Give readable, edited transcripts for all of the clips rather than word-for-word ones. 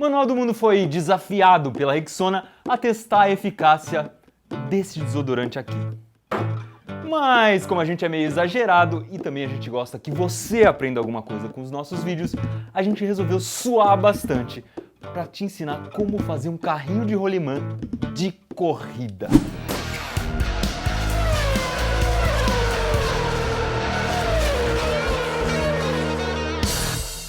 O Manual do Mundo foi desafiado pela Rexona a testar a eficácia desse desodorante aqui. Mas como a gente é meio exagerado e também a gente gosta que você aprenda alguma coisa com os nossos vídeos, a gente resolveu suar bastante para te ensinar como fazer um carrinho de rolimã de corrida.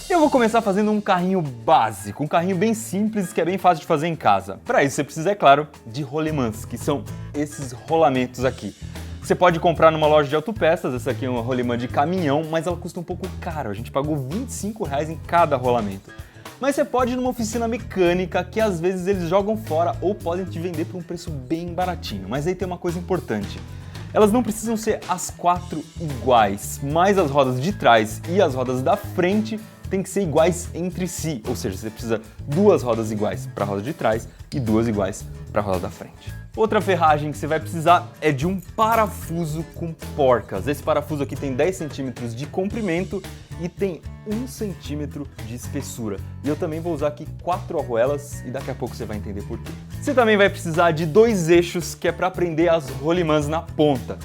Eu vou começar fazendo um carrinho básico, um carrinho bem simples que é bem fácil de fazer em casa. Para isso você precisa, é claro, de rolimãs, que são esses rolamentos aqui. Você pode comprar numa loja de autopeças, essa aqui é uma rolimã de caminhão, mas ela custa um pouco caro, a gente pagou R$25 em cada rolamento. Mas você pode ir numa oficina mecânica que às vezes eles jogam fora ou podem te vender por um preço bem baratinho. Mas aí tem uma coisa importante. Elas não precisam ser as 4 iguais, mas as rodas de trás e as rodas da frente têm que ser iguais entre si. Ou seja, você precisa 2 rodas iguais para a roda de trás e 2 iguais para a roda da frente. Outra ferragem que você vai precisar é de um parafuso com porcas. Esse parafuso aqui tem 10 centímetros de comprimento e tem 1 centímetro de espessura. E eu também vou usar aqui 4 arruelas e daqui a pouco você vai entender por quê. Você também vai precisar de 2 eixos, que é para prender as rolimãs na ponta.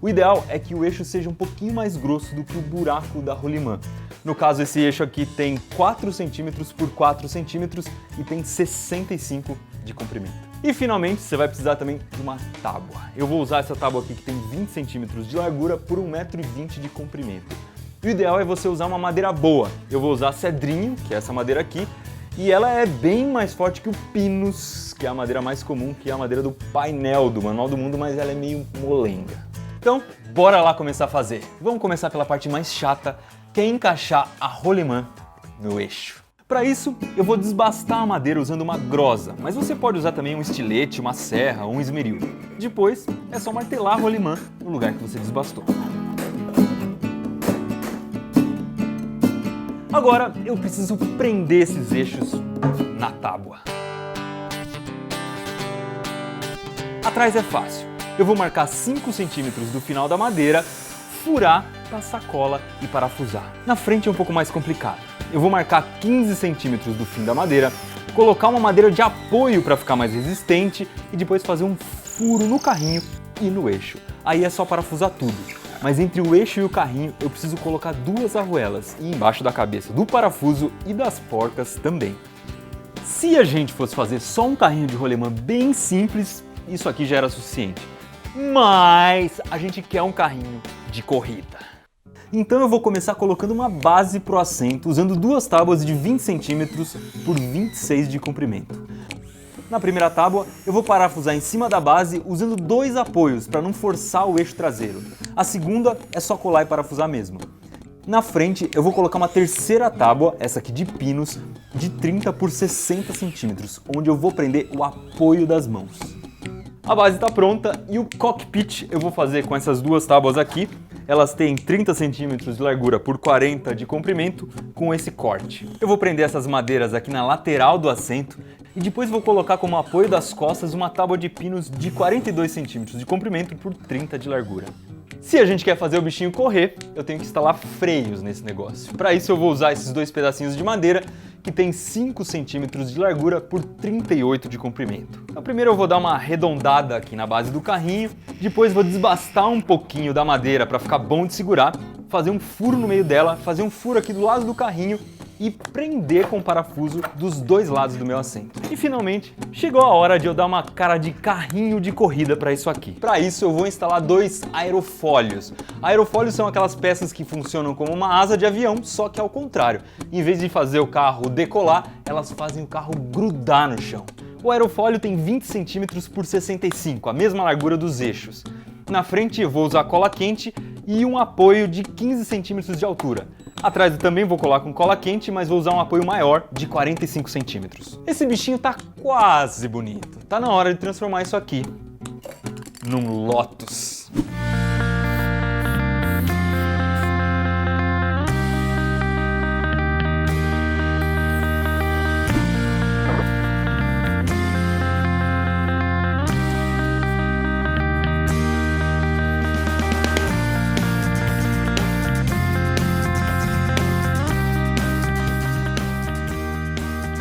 O ideal é que o eixo seja um pouquinho mais grosso do que o buraco da rolimã. No caso, esse eixo aqui tem 4 centímetros por 4 centímetros e tem 65 de comprimento. E finalmente, você vai precisar também de uma tábua. Eu vou usar essa tábua aqui que tem 20 centímetros de largura por 1,20 m de comprimento. O ideal é você usar uma madeira boa. Eu vou usar cedrinho, que é essa madeira aqui, e ela é bem mais forte que o pinus, que é a madeira mais comum, que é a madeira do painel do Manual do Mundo, mas ela é meio molenga. Então, bora lá começar a fazer. Vamos começar pela parte mais chata, que é encaixar a rolimã no eixo. Para isso, eu vou desbastar a madeira usando uma grosa, mas você pode usar também um estilete, uma serra ou um esmeril. Depois, é só martelar a rolimã no lugar que você desbastou. Agora, eu preciso prender esses eixos na tábua. Atrás é fácil. Eu vou marcar 5 centímetros do final da madeira, furar, passar cola e parafusar. Na frente é um pouco mais complicado. Eu vou marcar 15 centímetros do fim da madeira, colocar uma madeira de apoio para ficar mais resistente e depois fazer um furo no carrinho e no eixo. Aí é só parafusar tudo. Mas entre o eixo e o carrinho eu preciso colocar 2 arruelas e embaixo da cabeça do parafuso e das porcas também. Se a gente fosse fazer só um carrinho de rolimã bem simples, isso aqui já era suficiente. Mas a gente quer um carrinho de corrida. Então eu vou começar colocando uma base pro assento, usando 2 tábuas de 20 centímetros por 26 de comprimento. Na primeira tábua, eu vou parafusar em cima da base usando 2 apoios para não forçar o eixo traseiro. A segunda é só colar e parafusar mesmo. Na frente, eu vou colocar uma terceira tábua, essa aqui de pinos, de 30 por 60 centímetros, onde eu vou prender o apoio das mãos. A base está pronta e o cockpit eu vou fazer com essas 2 tábuas aqui. Elas têm 30 centímetros de largura por 40 de comprimento com esse corte. Eu vou prender essas madeiras aqui na lateral do assento e depois vou colocar como apoio das costas uma tábua de pinos de 42 centímetros de comprimento por 30 de largura. Se a gente quer fazer o bichinho correr, eu tenho que instalar freios nesse negócio. Para isso eu vou usar esses 2 pedacinhos de madeira que tem 5 centímetros de largura por 38 de comprimento. Então, primeiro eu vou dar uma arredondada aqui na base do carrinho, depois vou desbastar um pouquinho da madeira para ficar bom de segurar, fazer um furo no meio dela, fazer um furo aqui do lado do carrinho e prender com o parafuso dos 2 lados do meu assento. E finalmente, chegou a hora de eu dar uma cara de carrinho de corrida para isso aqui. Para isso eu vou instalar 2 aerofólios. Aerofólios são aquelas peças que funcionam como uma asa de avião, só que ao contrário. Em vez de fazer o carro decolar, elas fazem o carro grudar no chão. O aerofólio tem 20 centímetros por 65, a mesma largura dos eixos. Na frente eu vou usar cola quente e um apoio de 15 centímetros de altura. Atrás eu também vou colar com cola quente, mas vou usar um apoio maior de 45 centímetros. Esse bichinho tá quase bonito. Tá na hora de transformar isso aqui num Lotus.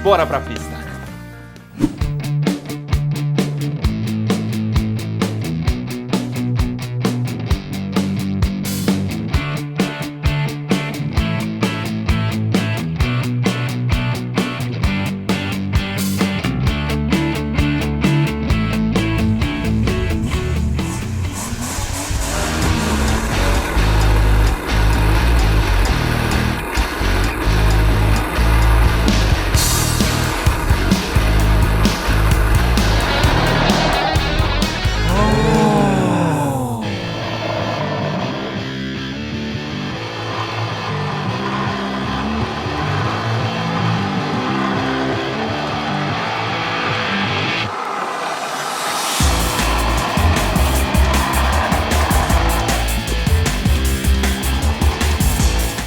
Bora pra pista!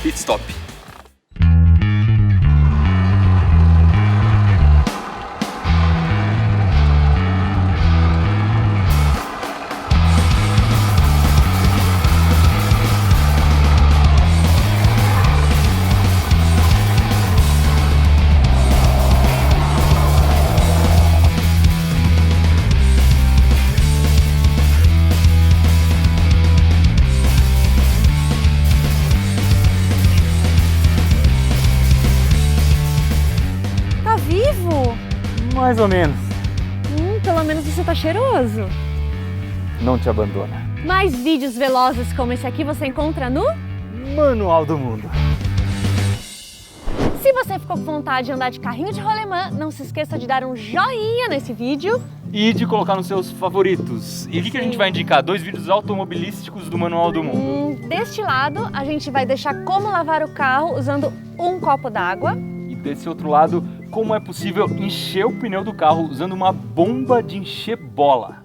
Pit stop. Vivo? Mais ou menos. Pelo menos você tá cheiroso. Não te abandona. Mais vídeos velozes como esse aqui você encontra no Manual do Mundo. Se você ficou com vontade de andar de carrinho de rolemã, não se esqueça de dar um joinha nesse vídeo. E de colocar nos seus favoritos. E o que a gente vai indicar? 2 vídeos automobilísticos do Manual do Mundo. Deste lado, a gente vai deixar como lavar o carro usando um copo d'água. E desse outro lado, como é possível encher o pneu do carro usando uma bomba de encher bola.